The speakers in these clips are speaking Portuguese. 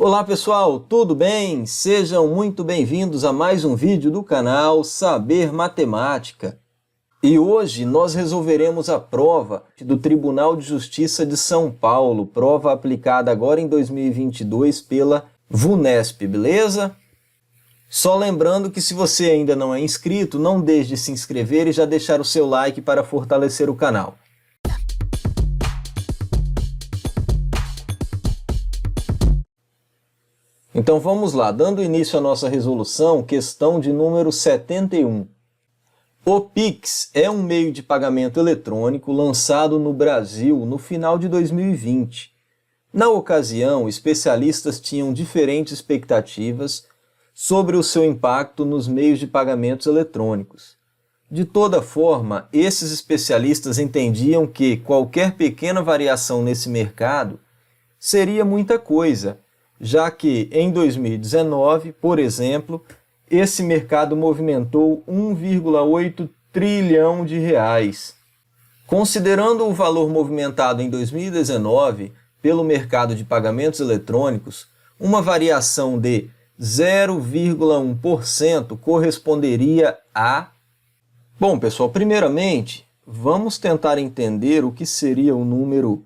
Olá pessoal, tudo bem? Sejam muito bem-vindos a mais um vídeo do canal Saber Matemática. E hoje nós resolveremos a prova do Tribunal de Justiça de São Paulo, prova aplicada agora em 2022 pela VUNESP, beleza? Só lembrando que se você ainda não é inscrito, não deixe de se inscrever e já deixar o seu like para fortalecer o canal. Então vamos lá, dando início à nossa resolução, questão de número 71. O Pix é um meio de pagamento eletrônico lançado no Brasil no final de 2020. Na ocasião, especialistas tinham diferentes expectativas sobre o seu impacto nos meios de pagamentos eletrônicos. De toda forma, esses especialistas entendiam que qualquer pequena variação nesse mercado seria muita coisa, já que em 2019, por exemplo, esse mercado movimentou 1,8 trilhão de reais. Considerando o valor movimentado em 2019 pelo mercado de pagamentos eletrônicos, uma variação de 0,1% corresponderia a... Bom, pessoal, primeiramente, vamos tentar entender o que seria o número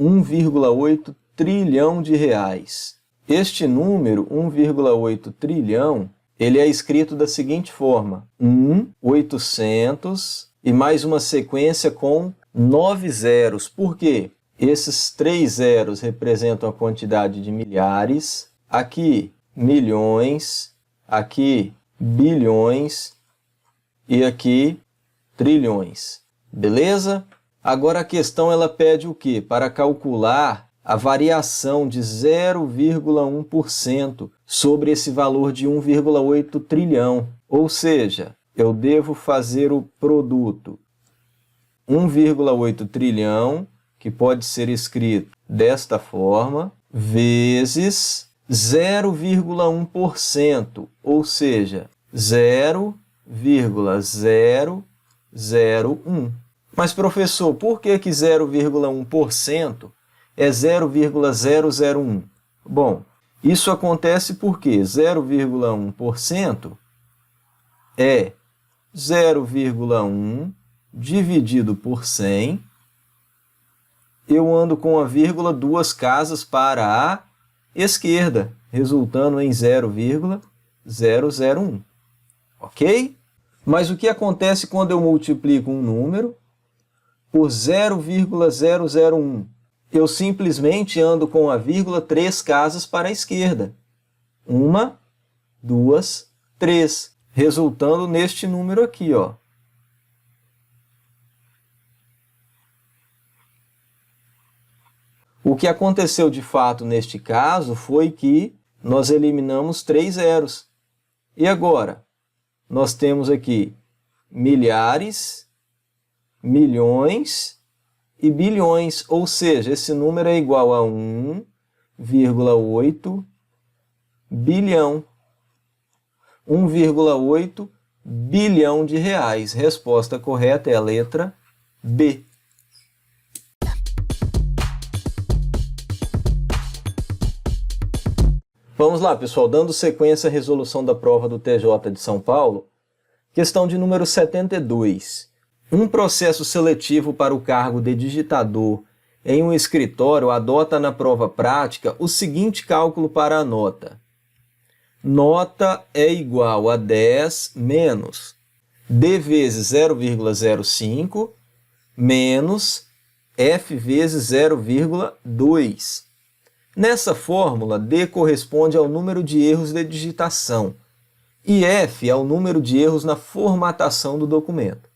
1,8 trilhão de reais. Este número, 1,8 trilhão, ele é escrito da seguinte forma: 800 e mais uma sequência com 9 zeros. Por quê? Esses 3 zeros representam a quantidade de milhares, aqui milhões, aqui bilhões e aqui trilhões. Beleza? Agora a questão ela pede o quê? Para calcular a variação de 0,1% sobre esse valor de 1,8 trilhão. Ou seja, eu devo fazer o produto 1,8 trilhão, que pode ser escrito desta forma, vezes 0,1%, ou seja, 0,001. Mas, professor, por que 0,1%? é 0,001. Bom, isso acontece porque 0,1% é 0,1 dividido por 100. Eu ando com a vírgula duas casas para a esquerda, resultando em 0,001. Ok? Mas o que acontece quando eu multiplico um número por 0,001? Eu simplesmente ando com a vírgula 3 casas para a esquerda. 1, 2, 3, resultando neste número aqui, ó. O que aconteceu de fato neste caso foi que nós eliminamos 3 zeros. E agora? Nós temos aqui milhares, milhões e bilhões, ou seja, esse número é igual a 1,8 bilhão. 1,8 bilhão de reais. Resposta correta é a letra B. Vamos lá, pessoal, dando sequência à resolução da prova do TJ de São Paulo, questão de número 72. Um processo seletivo para o cargo de digitador em um escritório adota na prova prática o seguinte cálculo para a nota. Nota é igual a 10 menos D vezes 0,05 menos F vezes 0,2. Nessa fórmula, D corresponde ao número de erros de digitação e F ao número de erros na formatação do documento.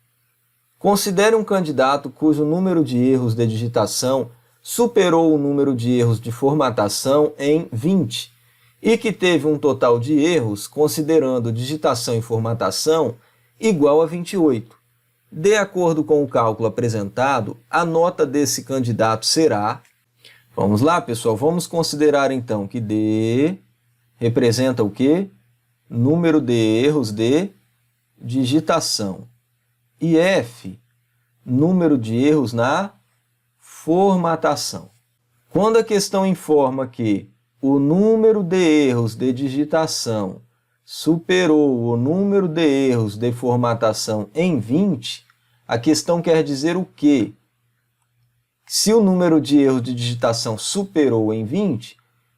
Considere um candidato cujo número de erros de digitação superou o número de erros de formatação em 20 e que teve um total de erros, considerando digitação e formatação, igual a 28. De acordo com o cálculo apresentado, a nota desse candidato será... Vamos lá, pessoal, vamos considerar então que D representa o quê? Número de erros de digitação. E F, número de erros na formatação. Quando a questão informa que o número de erros de digitação superou o número de erros de formatação em 20, a questão quer dizer o quê? Se o número de erros de digitação superou em 20,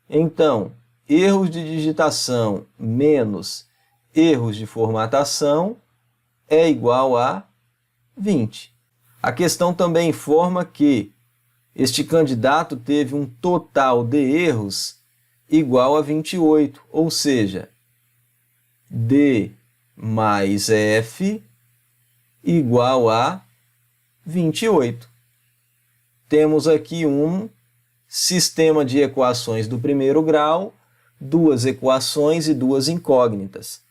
então erros de digitação menos erros de formatação é igual a 20. A questão também informa que este candidato teve um total de erros igual a 28, ou seja, D mais F igual a 28. Temos aqui um sistema de equações do primeiro grau, duas equações e duas incógnitas.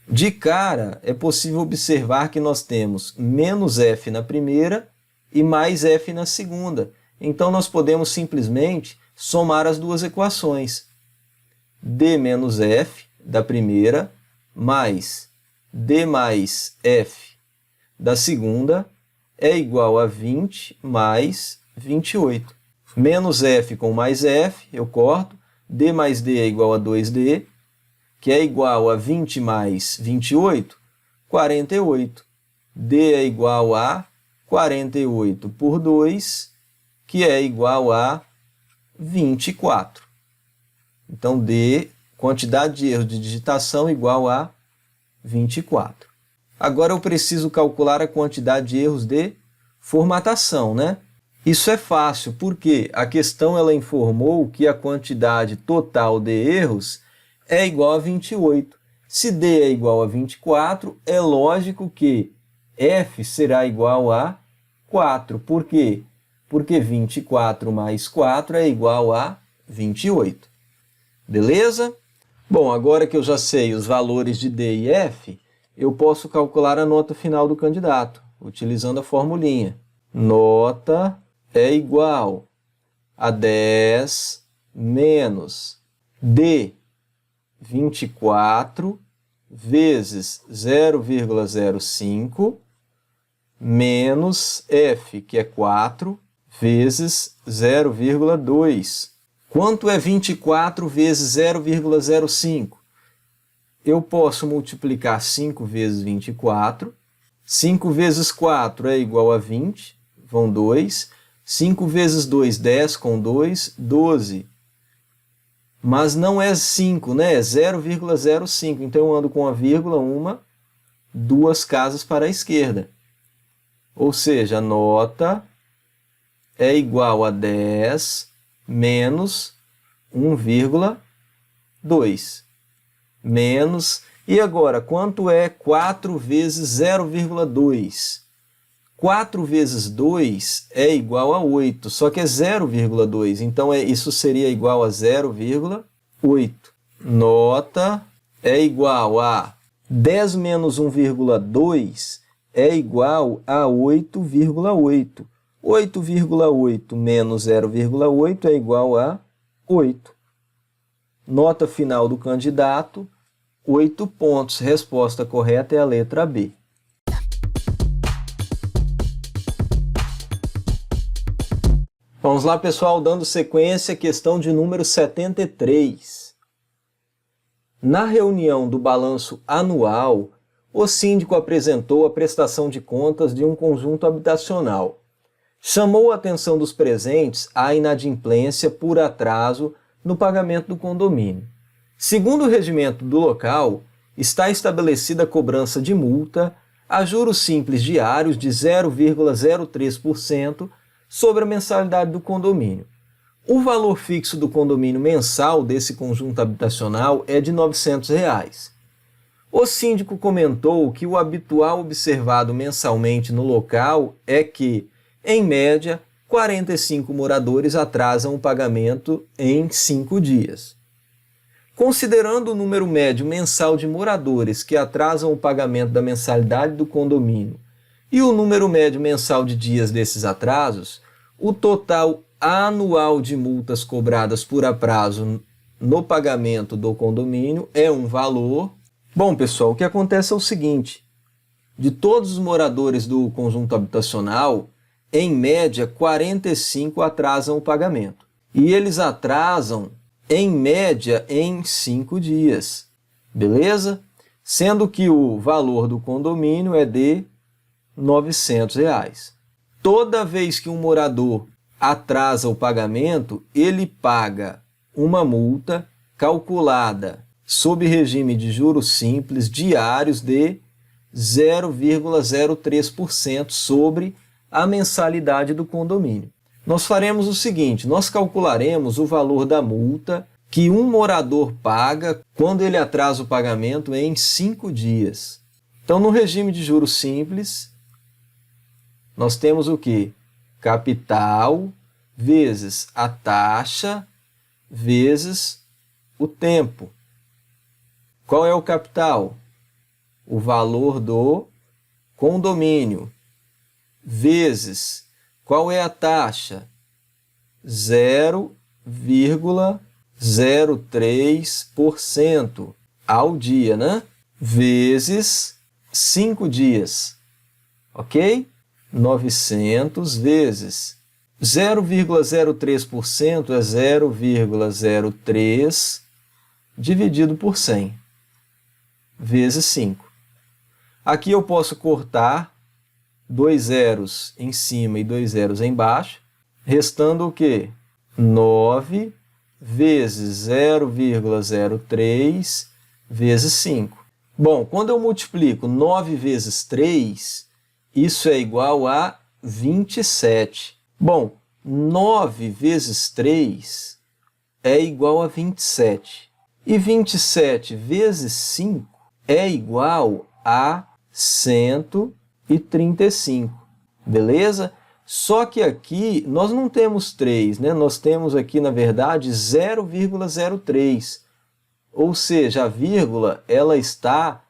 De cara, é possível observar que nós temos menos f na primeira e mais f na segunda. Então, nós podemos simplesmente somar as duas equações. D menos f da primeira mais D mais f da segunda é igual a 20 mais 28. Menos f com mais f, eu corto. D mais D é igual a 2D, que é igual a 20 mais 28, 48. D é igual a 48 por 2, que é igual a 24. Então, D, quantidade de erros de digitação, igual a 24. Agora eu preciso calcular a quantidade de erros de formatação, né? Isso é fácil, porque a questão ela informou que a quantidade total de erros é igual a 28. Se D é igual a 24, é lógico que F será igual a 4. Por quê? Porque 24 mais 4 é igual a 28. Beleza? Bom, agora que eu já sei os valores de D e F, eu posso calcular a nota final do candidato, utilizando a formulinha. Nota é igual a 10 menos D, 24, vezes 0,05, menos F, que é 4, vezes 0,2. Quanto é 24 vezes 0,05? Eu posso multiplicar 5 vezes 24. 5 vezes 4 é igual a 20, vão 2. 5 vezes 2, 10, com 2, 12. Mas não é 5, né? É 0,05. Então eu ando com a vírgula, duas casas para a esquerda. Ou seja, a nota é igual a 10 menos 1,2. Menos, e agora, quanto é 4 vezes 0,2? 4 vezes 2 é igual a 8, só que é 0,2, então isso seria igual a 0,8. Nota é igual a 10 menos 1,2 é igual a 8,8. 8,8 menos 0,8 é igual a 8. Nota final do candidato, 8 pontos. Resposta correta é a letra B. Vamos lá, pessoal, dando sequência, questão de número 73. Na reunião do balanço anual, o síndico apresentou a prestação de contas de um conjunto habitacional. Chamou a atenção dos presentes à inadimplência por atraso no pagamento do condomínio. Segundo o regimento do local, está estabelecida a cobrança de multa a juros simples diários de 0,03% sobre a mensalidade do condomínio. O valor fixo do condomínio mensal desse conjunto habitacional é de R$ 900. O síndico comentou que o habitual observado mensalmente no local é que, em média, 45 moradores atrasam o pagamento em 5 dias. Considerando o número médio mensal de moradores que atrasam o pagamento da mensalidade do condomínio e o número médio mensal de dias desses atrasos, o total anual de multas cobradas por atraso no pagamento do condomínio é um valor... Bom, pessoal, o que acontece é o seguinte: de todos os moradores do conjunto habitacional, em média, 45 atrasam o pagamento. E eles atrasam em média em 5 dias, beleza? Sendo que o valor do condomínio é de R$ 900. Toda vez que um morador atrasa o pagamento, ele paga uma multa calculada sob regime de juros simples diários de 0,03% sobre a mensalidade do condomínio. Nós faremos o seguinte, nós calcularemos o valor da multa que um morador paga quando ele atrasa o pagamento em 5 dias. Então, no regime de juros simples, nós temos o quê? Capital vezes a taxa vezes o tempo. Qual é o capital? O valor do condomínio vezes qual é a taxa? 0,03% ao dia, né? Vezes 5 dias, ok? 900 vezes 0,03% é 0,03 dividido por 100 vezes 5. Aqui eu posso cortar 2 zeros em cima e 2 zeros embaixo, restando o quê? 9 vezes 0,03 vezes 5. Bom, quando eu multiplico 9 vezes 3, isso é igual a 27. Bom, 9 vezes 3 é igual a 27. E 27 vezes 5 é igual a 135, beleza? Só que aqui nós não temos 3, né? Nós temos aqui, na verdade, 0,03. Ou seja, a vírgula ela está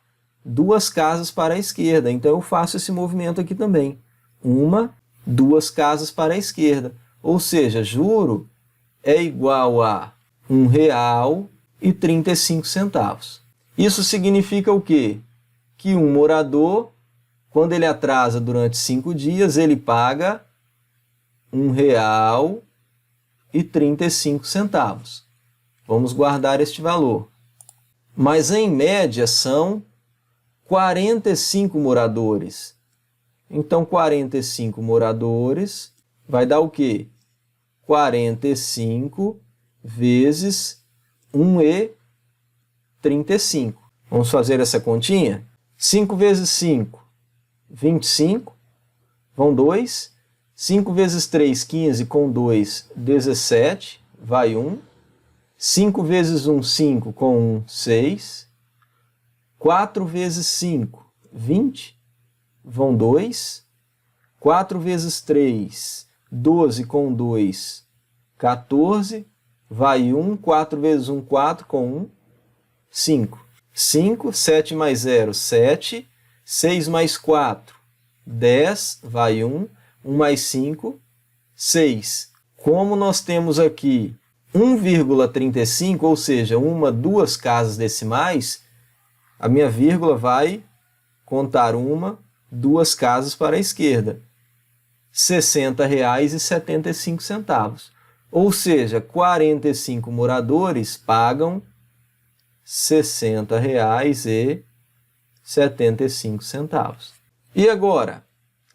2 casas para a esquerda. Então eu faço esse movimento aqui também. 2 casas para a esquerda. Ou seja, juro é igual a R$ 1,35. Isso significa o quê? Que um morador, quando ele atrasa durante 5 dias, ele paga R$ 1,35. Vamos guardar este valor. Mas, em média, são 45 moradores. Então, 45 moradores vai dar o quê? 45 vezes 1,35. Vamos fazer essa continha? 5 vezes 5, 25, vão 2. 5 vezes 3, 15, com 2, 17, vai 1. 5 vezes 1, 5, com 1, 6. 4 vezes 5, 20, vão 2. 4 vezes 3, 12, com 2, 14, vai 1. 4 vezes 1, 4, com 1, 5. 5, 7 mais 0, 7. 6 mais 4, 10, vai 1. 1 mais 5, 6. Como nós temos aqui 1,35, ou seja, 2 casas decimais, a minha vírgula vai contar 2 casas para a esquerda. R$ 60,75. Ou seja, 45 moradores pagam R$ 60,75. E agora?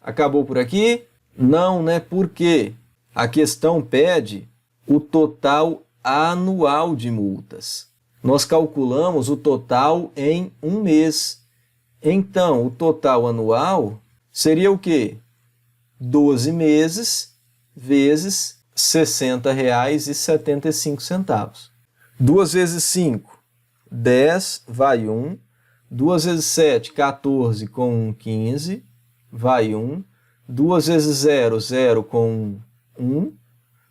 Acabou por aqui? Não, né? Por quê? A questão pede o total anual de multas. Nós calculamos o total em um mês. Então, o total anual seria o quê? 12 meses vezes R$ 60,75. 2 vezes 5, 10, vai 1. 2 vezes 7, 14, com 1, 15, vai 1. 2 vezes 0, 0, com 1.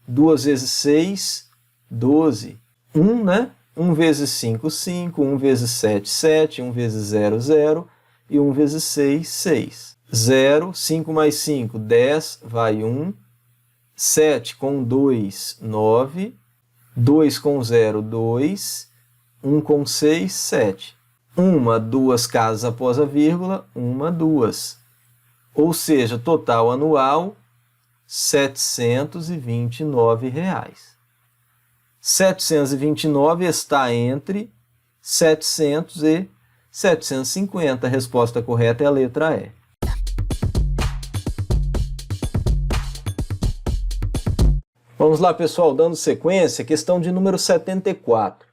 2 vezes 6, 12. 1, né? 1 vezes 5, 5. 1 vezes 7, 7. 1 vezes 0, 0. E 1 vezes 6, 6. 0, 5 mais 5, 10, vai 1. 7 com 2, 9. 2 com 0, 2. 1 com 6, 7. 2 casas após a vírgula, 2. Ou seja, total anual, R$ 729. 729 está entre 700 e 750. A resposta correta é a letra E. Vamos lá, pessoal, dando sequência, questão de número 74.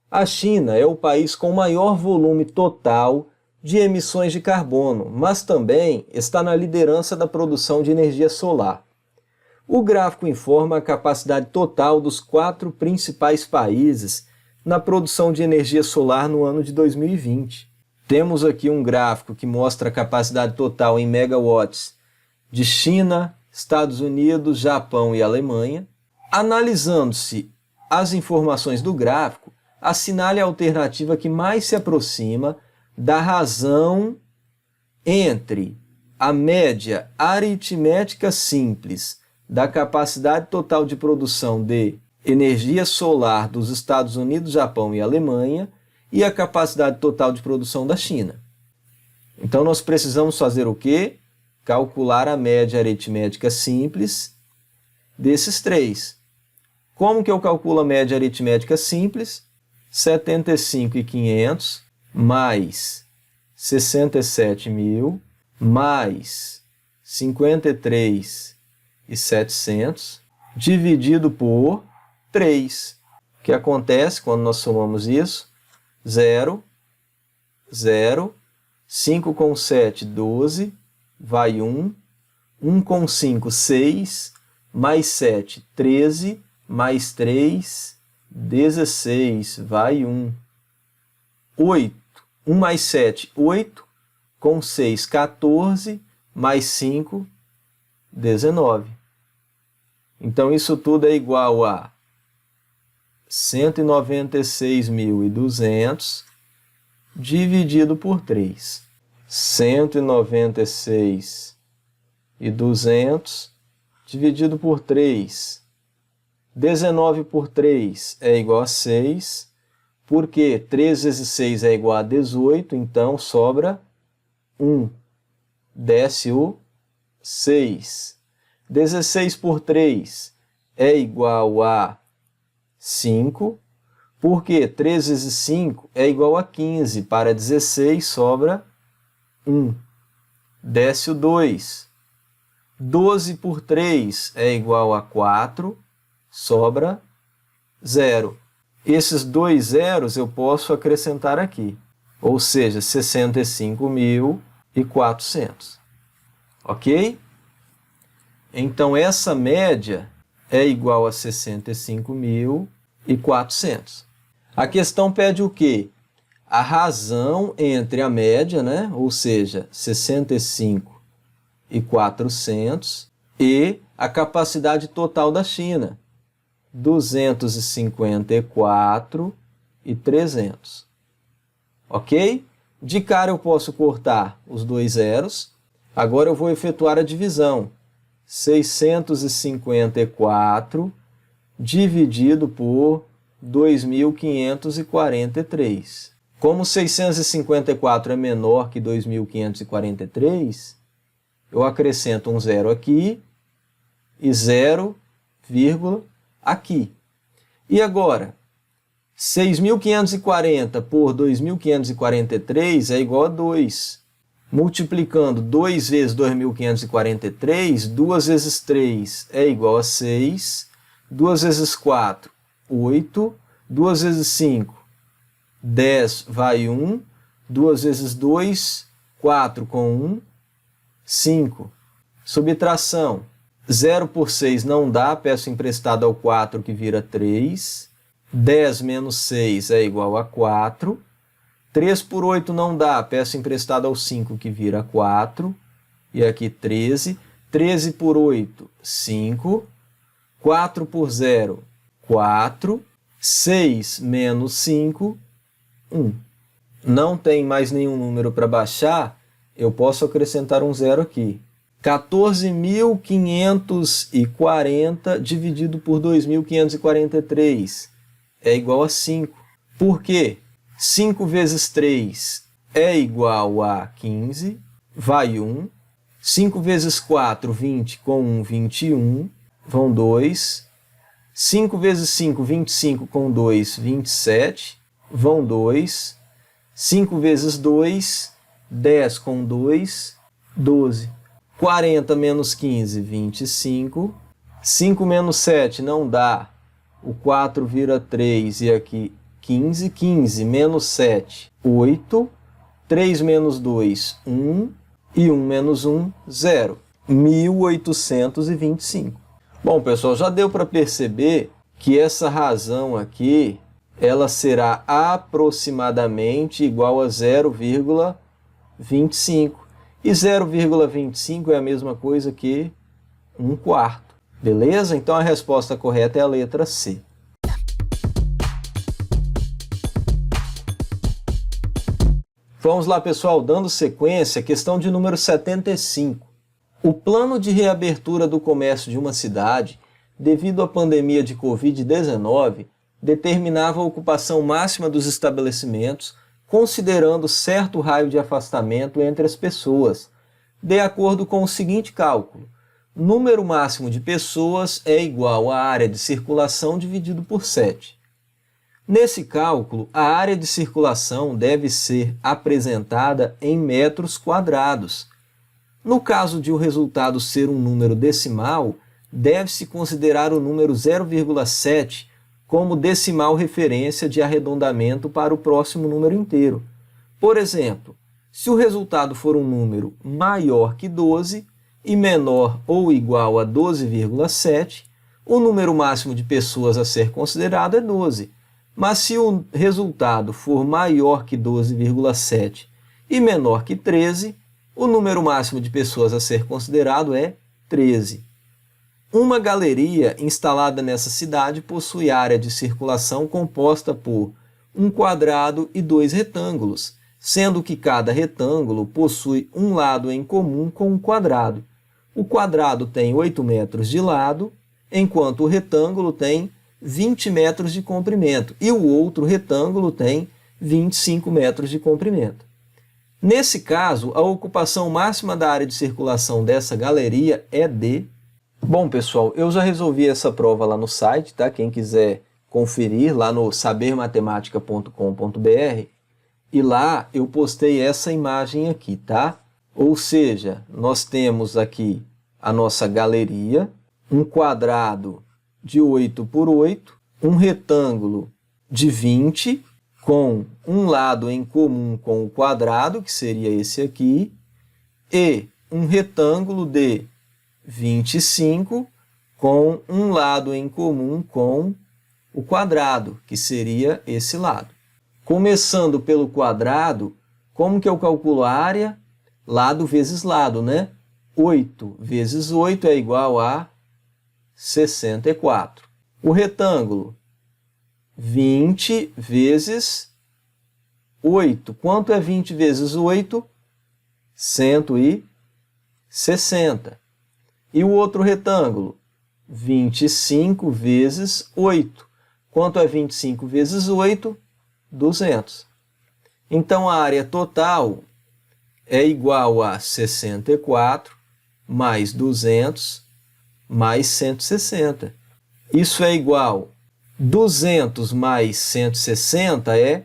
A China é o país com maior volume total de emissões de carbono, mas também está na liderança da produção de energia solar. O gráfico informa a capacidade total dos 4 principais países na produção de energia solar no ano de 2020. Temos aqui um gráfico que mostra a capacidade total em megawatts de China, Estados Unidos, Japão e Alemanha. Analisando-se as informações do gráfico, assinale a alternativa que mais se aproxima da razão entre a média aritmética simples da capacidade total de produção de energia solar dos Estados Unidos, Japão e Alemanha e a capacidade total de produção da China. Então nós precisamos fazer o quê? Calcular a média aritmética simples desses 3. Como que eu calculo a média aritmética simples? 75.500 mais 67.000 mais 53.700 dividido por 3. O que acontece quando nós somamos isso? 0, 0, 5 com 7, 12, vai 1, 1 com 5, 6, mais 7, 13, mais 3, 16, vai 1. 8, 1 mais 7, 8, com 6, 14, mais 5, 19. Então isso tudo é igual a 196.200 dividido por 3. 196.200 dividido por 3. 19 por 3 é igual a 6, porque 3 vezes 6 é igual a 18, então sobra 1. Desce o 6. 16 por 3 é igual a 5, porque 3 vezes 5 é igual a 15. Para 16 sobra 1. Desce o 2. 12 por 3 é igual a 4, sobra 0. Esses 2 zeros eu posso acrescentar aqui, ou seja, 65.400. Ok? Então essa média é igual a 65.400. A questão pede o quê? A razão entre a média, né? Ou seja, 65.400 e a capacidade total da China, 254.300. Ok? De cara eu posso cortar os 2 zeros. Agora eu vou efetuar a divisão. 654 dividido por 2.543. Como 654 é menor que 2.543, eu acrescento um zero aqui e 0, aqui. E agora, 6.540 por 2.543 é igual a 2. Multiplicando 2 vezes 2.543, 2 vezes 3 é igual a 6, 2 vezes 4, 8, 2 vezes 5, 10, vai 1, 2 vezes 2, 4 com 1, 5. Subtração, 0 por 6 não dá, peço emprestado ao 4 que vira 3, 10 menos 6 é igual a 4, 3 por 8 não dá, peço emprestado ao 5 que vira 4, e aqui 13, 13 por 8, 5, 4 por 0, 4, 6 menos 5, 1. Não tem mais nenhum número para baixar, eu posso acrescentar um zero aqui. 14.540 dividido por 2.543 é igual a 5. Por quê? 5 vezes 3 é igual a 15, vai 1. 5 vezes 4, 20, com 1, 21, vão 2. 5 vezes 5, 25 com 2, 27, vão 2. 5 vezes 2, 10 com 2, 12. 40 menos 15, 25. 5 menos 7 não dá, o 4 vira 3 e aqui 15. 15 menos 7, 8. 3 menos 2, 1. E 1 menos 1, 0. 1825. Bom, pessoal, já deu para perceber que essa razão aqui, ela será aproximadamente igual a 0,25. E 0,25 é a mesma coisa que 1/4. Beleza? Então a resposta correta é a letra C. Vamos lá, pessoal, dando sequência, questão de número 75. O plano de reabertura do comércio de uma cidade, devido à pandemia de Covid-19, determinava a ocupação máxima dos estabelecimentos, considerando certo raio de afastamento entre as pessoas, de acordo com o seguinte cálculo: número máximo de pessoas é igual à área de circulação dividido por 7. Nesse cálculo, a área de circulação deve ser apresentada em metros quadrados. No caso de o resultado ser um número decimal, deve-se considerar o número 0,7 como decimal referência de arredondamento para o próximo número inteiro. Por exemplo, se o resultado for um número maior que 12 e menor ou igual a 12,7, o número máximo de pessoas a ser considerado é 12. Mas se o resultado for maior que 12,7 e menor que 13, o número máximo de pessoas a ser considerado é 13. Uma galeria instalada nessa cidade possui área de circulação composta por um quadrado e 2 retângulos, sendo que cada retângulo possui um lado em comum com um quadrado. O quadrado tem 8 metros de lado, enquanto o retângulo tem 20 metros de comprimento e o outro retângulo tem 25 metros de comprimento. Nesse caso, a ocupação máxima da área de circulação dessa galeria é de... Bom, pessoal, eu já resolvi essa prova lá no site, tá? Quem quiser conferir lá no sabermatematica.com.br, e lá eu postei essa imagem aqui, tá? Ou seja, nós temos aqui a nossa galeria, um quadrado de 8 por 8, um retângulo de 20, com um lado em comum com o quadrado, que seria esse aqui, e um retângulo de 25, com um lado em comum com o quadrado, que seria esse lado. Começando pelo quadrado, como que eu calculo a área? Lado vezes lado, né? 8 vezes 8 é igual a 64. O retângulo, 20 vezes 8. Quanto é 20 vezes 8? 160. E o outro retângulo, 25 vezes 8. Quanto é 25 vezes 8? 200. Então, a área total é igual a 64 mais 200 mais 160. Isso é igual, 200 mais 160 é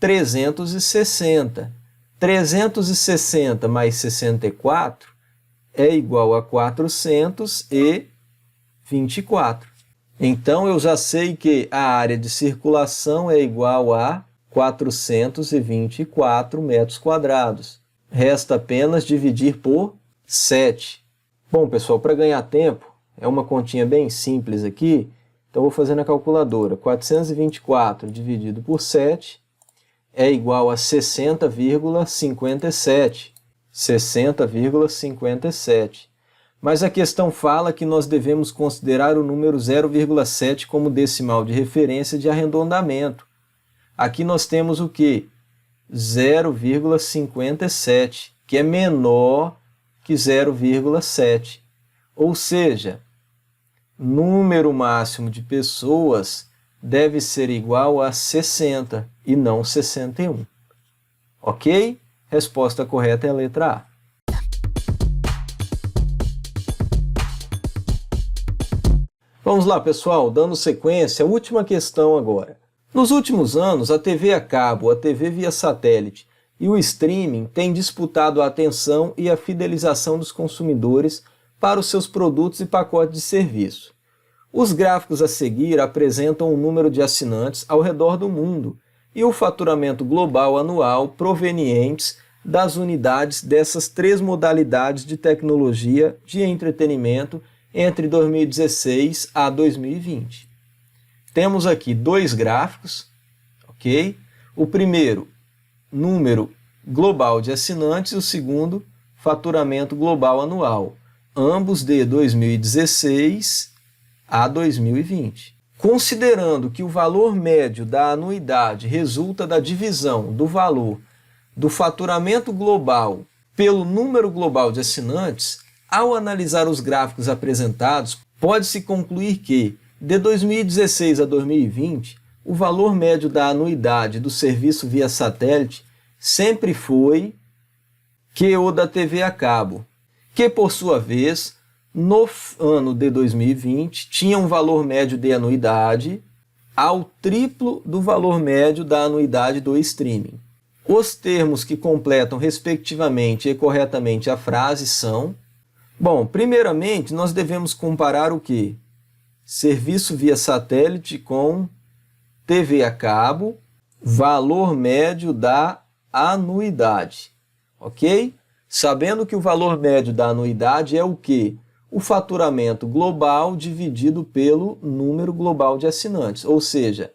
360. 360 mais 64 é igual a 424. Então, eu já sei que a área de circulação é igual a 424 metros quadrados. Resta apenas dividir por 7. Bom, pessoal, para ganhar tempo, é uma continha bem simples aqui, então vou fazer na calculadora. 424 dividido por 7 é igual a 60,57. 60,57. Mas a questão fala que nós devemos considerar o número 0,7 como decimal de referência de arredondamento. Aqui nós temos o quê? 0,57, que é menor que 0,7. Ou seja, número máximo de pessoas deve ser igual a 60 e não 61. Ok? Resposta correta é a letra A. Vamos lá, pessoal, dando sequência, a última questão agora. Nos últimos anos, a TV a cabo, a TV via satélite e o streaming têm disputado a atenção e a fidelização dos consumidores para os seus produtos e pacotes de serviço. Os gráficos a seguir apresentam o número de assinantes ao redor do mundo e o faturamento global anual provenientes das unidades dessas três modalidades de tecnologia de entretenimento entre 2016 a 2020. Temos aqui dois gráficos, ok? O primeiro, número global de assinantes, e o segundo, faturamento global anual, ambos de 2016 a 2020. Considerando que o valor médio da anuidade resulta da divisão do valor do faturamento global pelo número global de assinantes, ao analisar os gráficos apresentados, pode-se concluir que, de 2016 a 2020, o valor médio da anuidade do serviço via satélite sempre foi que o da TV a cabo, que, por sua vez, no ano de 2020, tinha um valor médio de anuidade ao triplo do valor médio da anuidade do streaming. Os termos que completam respectivamente e corretamente a frase são... Bom, primeiramente, nós devemos comparar o quê? Serviço via satélite com TV a cabo, valor médio da anuidade, ok? Sabendo que o valor médio da anuidade é o quê? O faturamento global dividido pelo número global de assinantes, ou seja,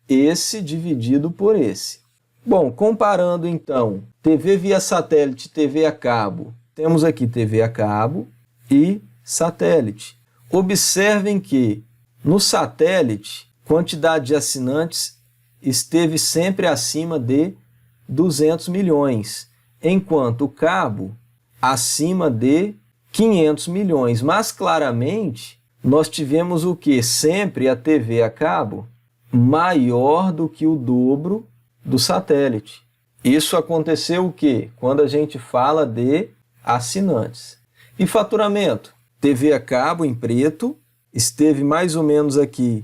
esse dividido por esse. Bom, comparando então TV via satélite e TV a cabo, temos aqui TV a cabo e satélite. Observem que no satélite, quantidade de assinantes esteve sempre acima de 200 milhões, enquanto o cabo acima de 500 milhões. Mas claramente nós tivemos o que? Sempre a TV a cabo maior do que o dobro do satélite. Isso aconteceu o quê? Quando a gente fala de assinantes. E faturamento? TV a cabo em preto esteve mais ou menos aqui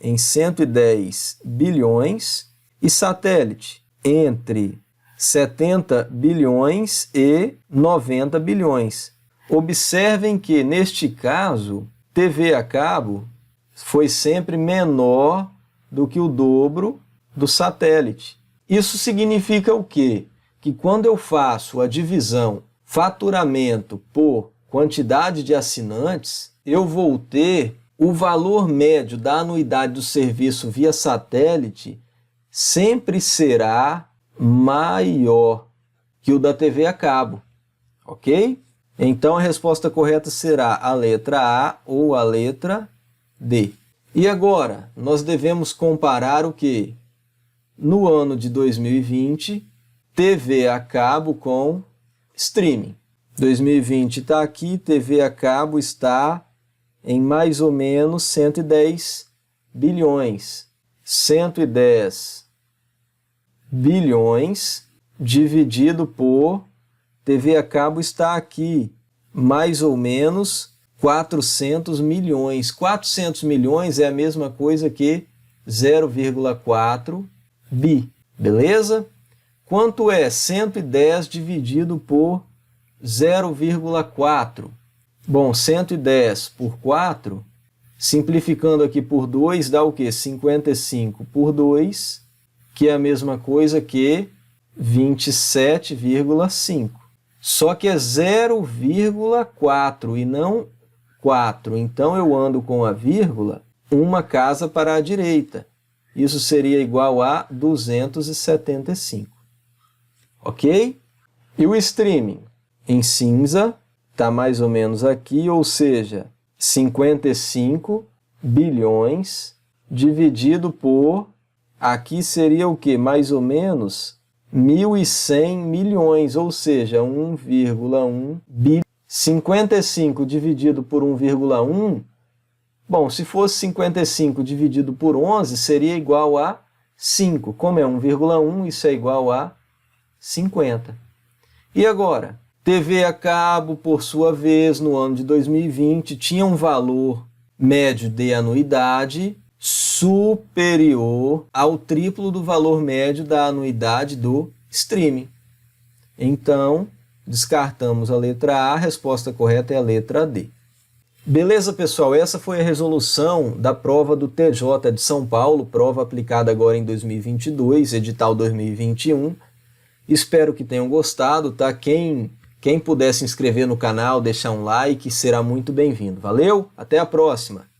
em 110 bilhões e satélite entre 70 bilhões e 90 bilhões. Observem que, neste caso, TV a cabo foi sempre menor do que o dobro do satélite. Isso significa o quê? Que quando eu faço a divisão faturamento por quantidade de assinantes, eu vou ter o valor médio da anuidade do serviço via satélite sempre será maior que o da TV a cabo, ok? Então a resposta correta será a letra A ou a letra D. E agora, nós devemos comparar o quê? No ano de 2020, TV a cabo com streaming. 2020 está aqui, TV a cabo está em mais ou menos 110 bilhões. 110 bilhões dividido por TV a cabo está aqui, mais ou menos 400 milhões. 400 milhões é a mesma coisa que 0,4 bi, beleza? Quanto é 110 dividido por 0,4? Bom, 110 por 4, simplificando aqui por 2, dá o quê? 55 por 2, que é a mesma coisa que 27,5. Só que é 0,4 e não 4. Então eu ando com a vírgula uma casa para a direita. Isso seria igual a 275. Ok? E o streaming? Em cinza, está mais ou menos aqui, ou seja, 55 bilhões dividido por, aqui seria o quê? Mais ou menos 1.100 milhões, ou seja, 1,1 bilhão. 55 dividido por 1,1, bom, se fosse 55 dividido por 11, seria igual a 5. Como é 1,1, isso é igual a 50. E agora? TV a cabo, por sua vez, no ano de 2020, tinha um valor médio de anuidade superior ao triplo do valor médio da anuidade do streaming. Então, descartamos a letra A, a resposta correta é a letra D. Beleza, pessoal? Essa foi a resolução da prova do TJ de São Paulo, prova aplicada agora em 2022, edital 2021. Espero que tenham gostado, tá? Quem puder se inscrever no canal, deixar um like, será muito bem-vindo. Valeu? Até a próxima!